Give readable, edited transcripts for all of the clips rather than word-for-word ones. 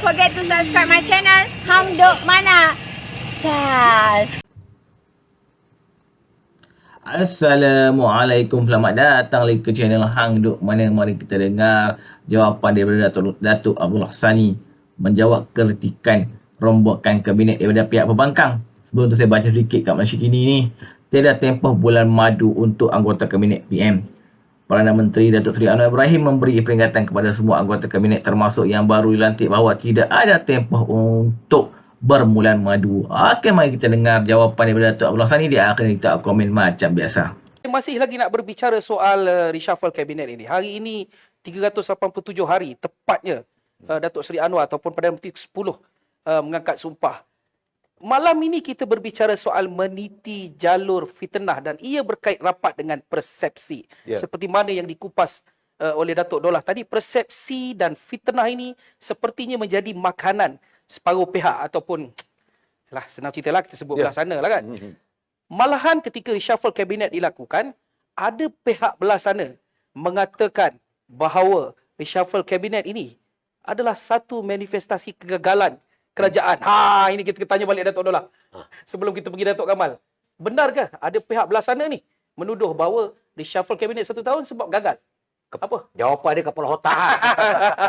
forget to subscribe my channel Hang Duk Mana. Sas. Assalamualaikum, selamat datang lagi ke channel Hang Duk Mana. Mari kita dengar jawapan daripada Datuk Abdullah Sani menjawab kritikan rombokan kabinet daripada pihak pembangkang. Sebelum tu saya baca sedikit kat Malaysia Kini ni. Tiada tempoh bulan madu untuk anggota kabinet PM. Perdana Menteri Datuk Seri Anwar Ibrahim memberi peringatan kepada semua anggota kabinet termasuk yang baru dilantik bahawa tidak ada tempoh untuk bermulan madu. Okey, mari kita dengar jawapan daripada Datuk Abdullah Sani. Dia akan kita komen macam biasa. Masih lagi nak berbicara soal reshuffle kabinet ini. Hari ini 387 hari tepatnya Datuk Seri Anwar ataupun Perdana Menteri ke-10 mengangkat sumpah. Malam ini kita berbicara soal meniti jalur fitnah dan ia berkait rapat dengan persepsi. Seperti mana yang dikupas oleh Datuk Dollah tadi, persepsi dan fitnah ini sepertinya menjadi makanan separuh pihak ataupun senang cerita lah kita sebut belah sana lah kan. Malahan ketika reshuffle kabinet dilakukan, ada pihak belah sana mengatakan bahawa reshuffle kabinet ini adalah satu manifestasi kegagalan kerajaan. Ini kita tanya balik Datuk Dollah. Sebelum kita pergi Datuk Kamal. Benarkah ada pihak belah sana ni menuduh bahawa reshuffle kabinet 1 tahun sebab gagal? Apa? Jawapan dia kepala otak.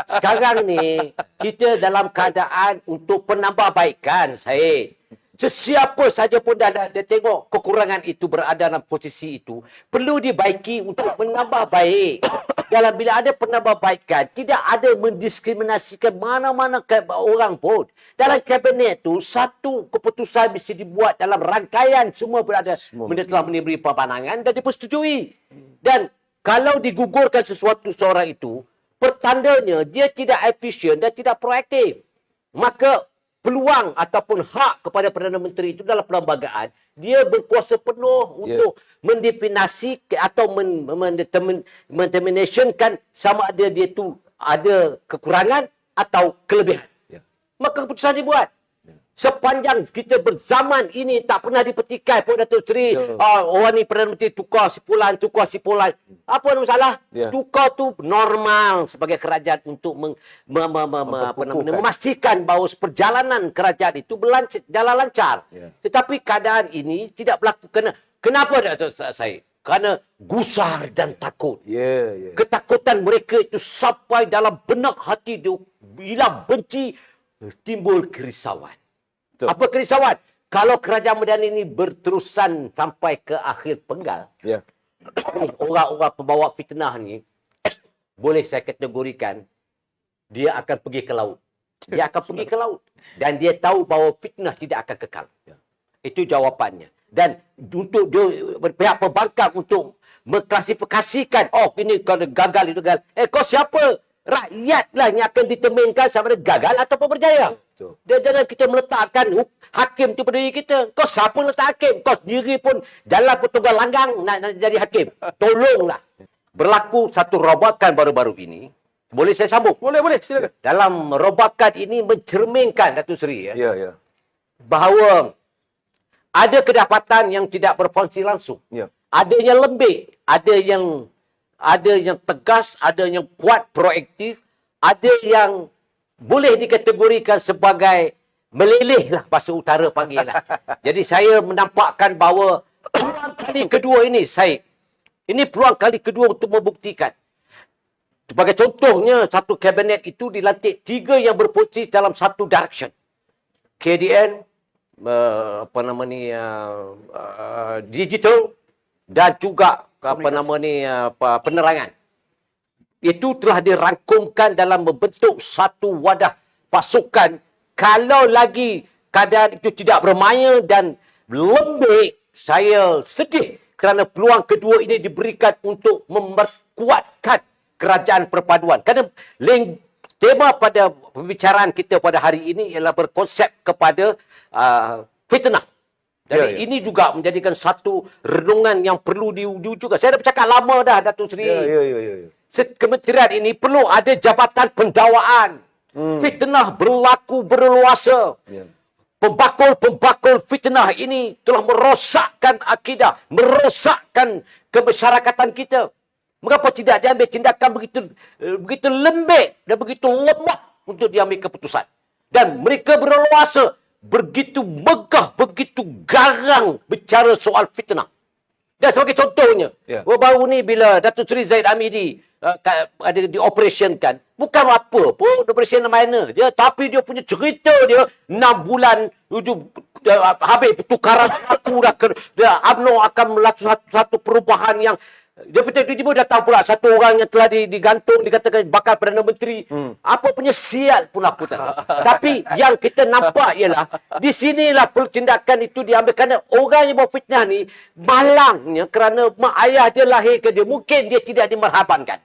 Sekarang ni, kita dalam keadaan untuk penambahbaikan, Syed. Sesiapa saja pun dah tengok kekurangan itu berada dalam posisi itu, perlu dibaiki untuk menambah baik. Dalam bila ada penambahbaikan, tidak ada mendiskriminasikan mana-mana orang pun. Dalam kabinet tu, satu keputusan mesti dibuat dalam rangkaian semua berada. Benda telah memberi pandangan dan dipersetujui. Dan kalau digugurkan sesuatu seorang itu, pertandanya dia tidak efisien dan tidak proaktif. Maka peluang ataupun hak kepada Perdana Menteri itu dalam perlembagaan, dia berkuasa penuh untuk mendefinasi atau mendeterminationkan sama ada dia itu ada kekurangan atau kelebihan. Maka keputusan dibuat. Sepanjang kita berzaman ini tak pernah dipetikai pun Datuk Seri. Orang ni Perdana Menteri tukar sipulan. Apa masalah? Tukar tu normal sebagai kerajaan untuk memastikan bahawa perjalanan kerajaan itu jalan lancar. Tetapi keadaan ini tidak berlaku. Kenapa Datuk Syed? Kerana gusar dan takut. Ketakutan mereka itu sampai dalam benak hati dia. Bila benci, timbul kerisauan. Apa kerisauan? Kalau kerajaan Madani ini berterusan sampai ke akhir penggal, orang-orang pembawa fitnah ni, boleh saya kategorikan, dia akan pergi ke laut. Dia akan pergi ke laut. Dan dia tahu bahawa fitnah tidak akan kekal. Itu jawapannya. Dan untuk pihak pembangkang untuk mengklasifikasikan, ini kalau gagal, itu gagal. Kau siapa? Rakyatlah yang akan diterminkan sama ada gagal ataupun berjaya. Dan jangan kita meletakkan hakim itu pada diri kita. Kau siapa letak hakim? Kau sendiri pun jalan petunggal langgang nak jadi hakim. Tolonglah. Berlaku satu robakan baru-baru ini. Boleh saya sambung? Boleh, silakan. Dalam robakan ini mencerminkan, Datuk Seri, bahawa ada kedapatan yang tidak berfungsi langsung. Ada yang lembik, ada yang tegas, ada yang kuat, proaktif, ada yang boleh dikategorikan sebagai meleleh lah, bahasa utara panggil lah. Jadi saya menampakkan bahawa peluang kali kedua ini, ini peluang kali kedua untuk membuktikan. Sebagai contohnya, satu kabinet itu dilantik 3 yang berfungsi dalam satu direction. KDN, digital dan juga penerangan. Itu telah dirangkumkan dalam membentuk satu wadah pasukan. Kalau lagi keadaan itu tidak bermaya dan lembik, saya sedih kerana peluang kedua ini diberikan untuk memperkuatkan kerajaan perpaduan. Kerana tema pada pembicaraan kita pada hari ini ialah berkonsep kepada fitnah. Jadi ini juga menjadikan satu renungan yang perlu diwujudkan. Saya dah bercakap lama dah, Datuk Seri. Kementerian ini perlu ada jabatan pendawaan. Fitnah berlaku berluasa. Pembakul-pembakul fitnah ini telah merosakkan akidah, merosakkan kemasyarakatan kita. Mengapa tidak diambil tindakan begitu lembek dan begitu lemah untuk diambil keputusan? Dan mereka berleluasa, begitu megah, begitu garang bicara soal fitnah. Dan sebagai contohnya, baru ni bila Datuk Seri Zaid Amidi ada dioperationkan, bukan apa pun operation minor je, tapi dia punya cerita dia 6 bulan habis pertukaran aku dah UMNO akan melakukan satu perubahan yang dia tiba-tiba datang pula satu orang yang telah digantung dikatakan bakal Perdana Menteri. Apa punya sial pun aku tak tahu. Tapi yang kita nampak ialah di sinilah tindakan itu diambil kerana orang yang buat fitnah ni malangnya kerana mak ayah dia lahir ke dia. Mungkin dia tidak dimerhabankan.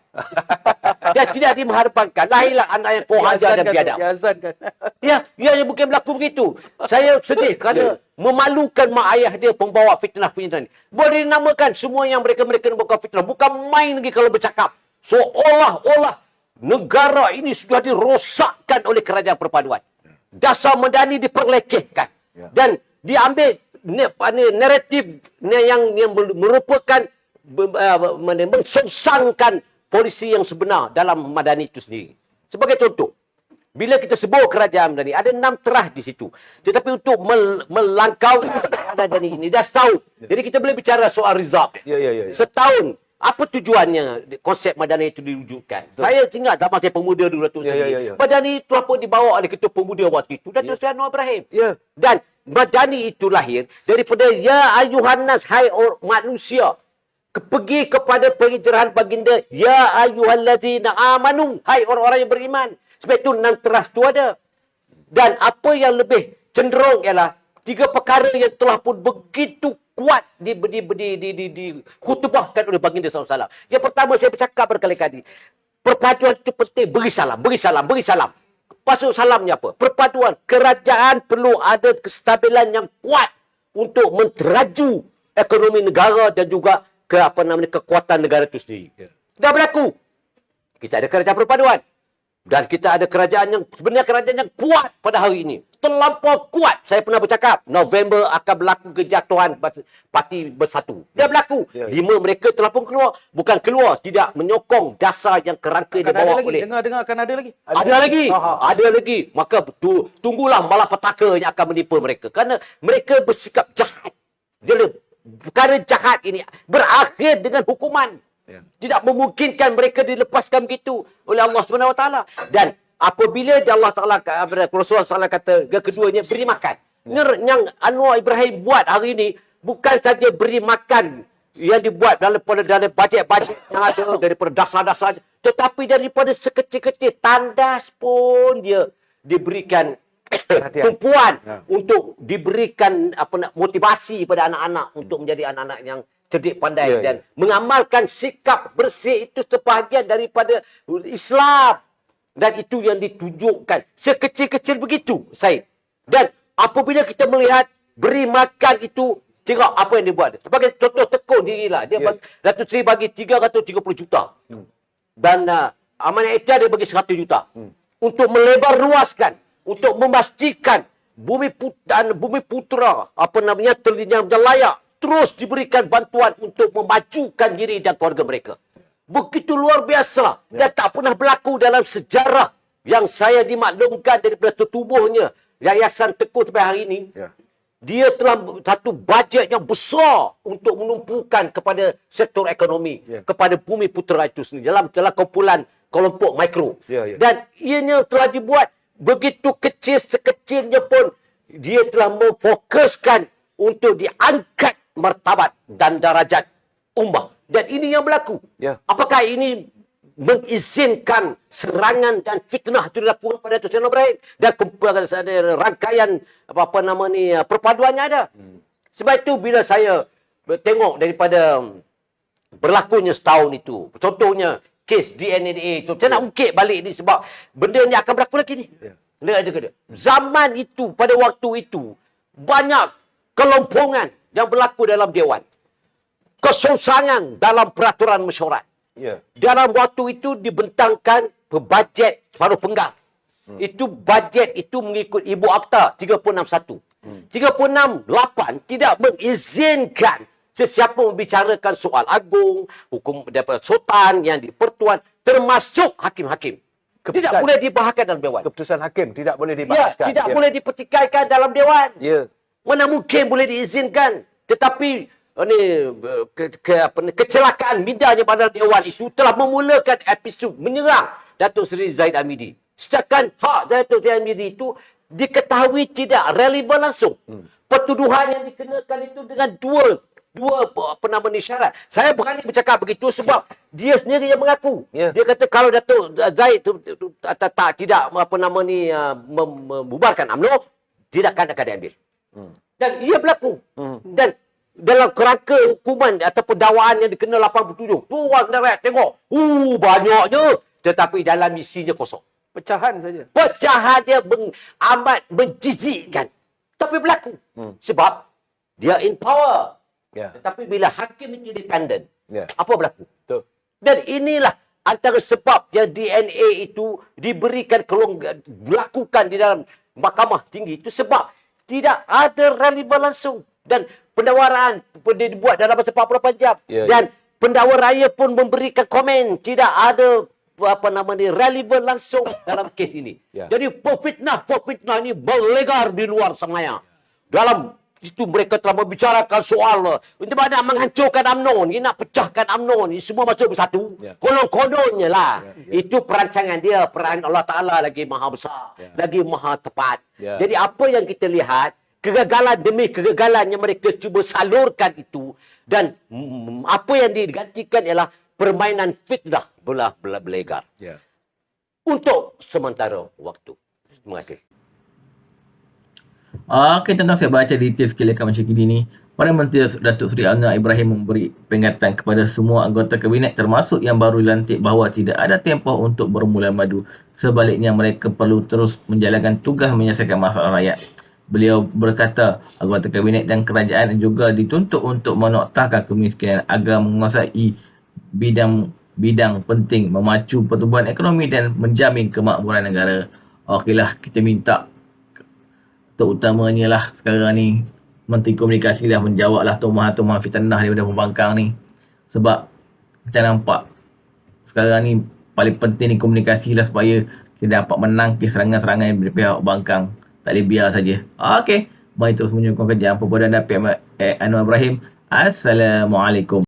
Dia tidak dimerhabankan. Lahirlah anak yang pohaja dan biadab. Ya, mungkin berlaku begitu. Saya sedih kerana memalukan mak ayah dia pembawa fitnah-fitnah ni. Boleh dinamakan semua yang mereka membawa fitnah. Bukan main lagi kalau bercakap. Seolah-olah negara ini sudah dirosakkan oleh kerajaan perpaduan. Dasar Madani diperlekehkan. Dan diambil naratif yang merupakan mensosangkan polisi yang sebenar dalam Madani itu sendiri. Sebagai contoh, bila kita sebut kerajaan Madani, ada 6 terah di situ. Tetapi untuk melangkau kerajaan Madani ini dah setahun. Jadi kita boleh bicara soal rizab. Setahun. Apa tujuannya konsep Madani itu diwujudkan? Saya ingat zaman saya pemuda dulu Datuk Seri. Madani itu apa dibawa oleh ketua pemuda waktu itu, Datuk Seri Anwar Ibrahim. Dan Madani itu lahir daripada ya ayuhannas, hai manusia. Pergi kepada pencerahan baginda ya ayyuhallazina amanu, hai orang-orang yang beriman. Sebab itu 6 teras tu ada. Dan apa yang lebih cenderung ialah 3 perkara yang telah pun begitu kuat dikhutbahkan oleh baginda SAW. Yang pertama saya bercakap berkali-kali. Perpaduan itu penting. Beri salam. Maksud salamnya apa? Perpaduan. Kerajaan perlu ada kestabilan yang kuat untuk menteraju ekonomi negara dan juga kekuatan negara itu sendiri. Dah berlaku. Kita ada kerajaan perpaduan. Dan kita ada kerajaan yang sebenarnya kerajaan yang kuat pada hari ini. Terlampau kuat. Saya pernah bercakap, November akan berlaku kejatuhan parti bersatu. Dia berlaku. 5 mereka telah pun keluar. Bukan keluar, tidak menyokong dasar yang kerangka dibawa oleh. Dengar akan ada lagi. Ada lagi. Maka tunggulah malapetaka yang akan menimpa mereka. Kerana mereka bersikap jahat. Perkara jahat ini berakhir dengan hukuman. Tidak memungkinkan mereka dilepaskan begitu oleh Allah SWT. Dan apabila Allah Taala Rasulullah SAW kata yang keduanya beri makan. Yang Anwar Ibrahim buat hari ini bukan saja beri makan yang dibuat daripada bajet-bajet yang ada, daripada dasar-dasar, tetapi daripada sekecil-kecil tandas pun dia diberikan tumpuan untuk diberikan motivasi pada anak-anak untuk menjadi anak-anak yang cerdik pandai dan mengamalkan sikap bersih itu sebahagian daripada Islam. Dan itu yang ditunjukkan. Sekecil-kecil begitu, Syed. Dan apabila kita melihat beri makan itu, tengok apa yang dia buat. Sebagai contoh tekun dirilah. Dia Datuk Seri bagi 330 juta. Dan Amanah Ikhtiar dia bagi 100 juta. Untuk melebar ruaskan. Untuk memastikan bumi putra, terlihat layak. Terus diberikan bantuan untuk memajukan diri dan keluarga mereka. Begitu luar biasa. Dan tak pernah berlaku dalam sejarah yang saya dimaklumkan daripada tertubuhnya Yayasan Tekun sampai hari ini. Dia telah satu bajet yang besar untuk menumpukan kepada sektor ekonomi, kepada bumi putera itu sendiri dalam kumpulan kelompok mikro. Dan ianya telah dibuat begitu kecil, sekecilnya pun dia telah memfokuskan untuk diangkat martabat dan darajat ummah. Dan ini yang berlaku. Apakah ini mengizinkan serangan dan fitnah itu dilakukan pada Datuk Seri Anwar Ibrahim dan rangkaian perpaduannya ada. Sebab itu bila saya tengok daripada berlakunya setahun itu, contohnya kes DNA, saya nak ungkit balik ni sebab benda ni akan berlaku lagi ni. Zaman itu, pada waktu itu, banyak kelompongan yang berlaku dalam Dewan. Kesosangan dalam peraturan mesyuarat. Dalam waktu itu dibentangkan bajet separuh penggal. Itu bajet itu mengikut Ibu Akta 361. 368 tidak mengizinkan sesiapa membicarakan soal agung, hukum daripada sultan yang di pertuan, termasuk hakim-hakim. Tidak boleh dibahaskan dalam Dewan. Keputusan hakim tidak boleh Ya, dibahaskan. tidak boleh dipertikaikan dalam Dewan. Ya. Mana mungkin boleh diizinkan. Tetapi kecelakaan mindanya pada Dewan itu telah memulakan episod menyerang Datuk Seri Zahid Hamidi. Sedangkan hak Datuk Zahid Hamidi itu diketahui tidak relevan langsung. Pertuduhan yang dikenakan itu dengan dua syarat. Saya berani bercakap begitu sebab dia sendiri yang mengaku. Ya. Dia kata kalau Datuk Zahid tidak membubarkan UMNO, tidak akan diambil. Dan ia berlaku. Dan dalam kerangka hukuman ataupun dakwaan yang dikena 87, tuan direct tengok, banyaknya, tetapi dalam isinya kosong. Pecahan saja. Pecahan dia amat menjijikkan. Tapi berlaku. Sebab dia in power. Ya. Tetapi bila hakim itu independen, Ya. apa berlaku? Betul. Dan inilah antara sebab yang DNA itu diberikan dilakukan di dalam mahkamah tinggi itu sebab tidak ada relevan langsung. Dan pendawaran dibuat dalam masa 48 jam. Ya, Dan pendakwa raya pun memberikan komen tidak ada relevan langsung dalam kes ini. Ya. Jadi fitnah ini berlegar di luar sana. Dalam itu mereka telah membicarakan soal untuk nak menghancurkan UMNO ni, nak pecahkan UMNO ni, semua masuk bersatu. Ya. Konon-kononnya lah. Itu perancangan dia, peran Allah Ta'ala lagi maha besar, lagi maha tepat. Ya. Jadi apa yang kita lihat, kegagalan demi kegagalan yang mereka cuba salurkan itu, dan apa yang digantikan ialah permainan fitnah berlegar. Ya. Untuk sementara waktu. Terima kasih. Okey, tuan-tuan, saya baca detail sikit lekat macam gini ni. Perdana Menteri Datuk Seri Anwar Ibrahim memberi peringatan kepada semua anggota kabinet termasuk yang baru dilantik bahawa tidak ada tempoh untuk bermula madu. Sebaliknya, mereka perlu terus menjalankan tugas menyelesaikan masalah rakyat. Beliau berkata, anggota kabinet dan kerajaan juga dituntut untuk menoktahkan kemiskinan agar menguasai bidang penting memacu pertumbuhan ekonomi dan menjamin kemakmuran negara. Okeylah, kita minta terutamanya lah sekarang ni Menteri Komunikasi dah menjawab lah tumahan-tumahan fitnah daripada pembangkang ni. Sebab kita nampak sekarang ni paling penting ni komunikasi lah supaya kita dapat menangkis serangan-serangan dari pihak pembangkang. Tak boleh biar saja. Okey, mari terus menyokong kerja Pembodan Datuk Anwar Ibrahim. Assalamualaikum.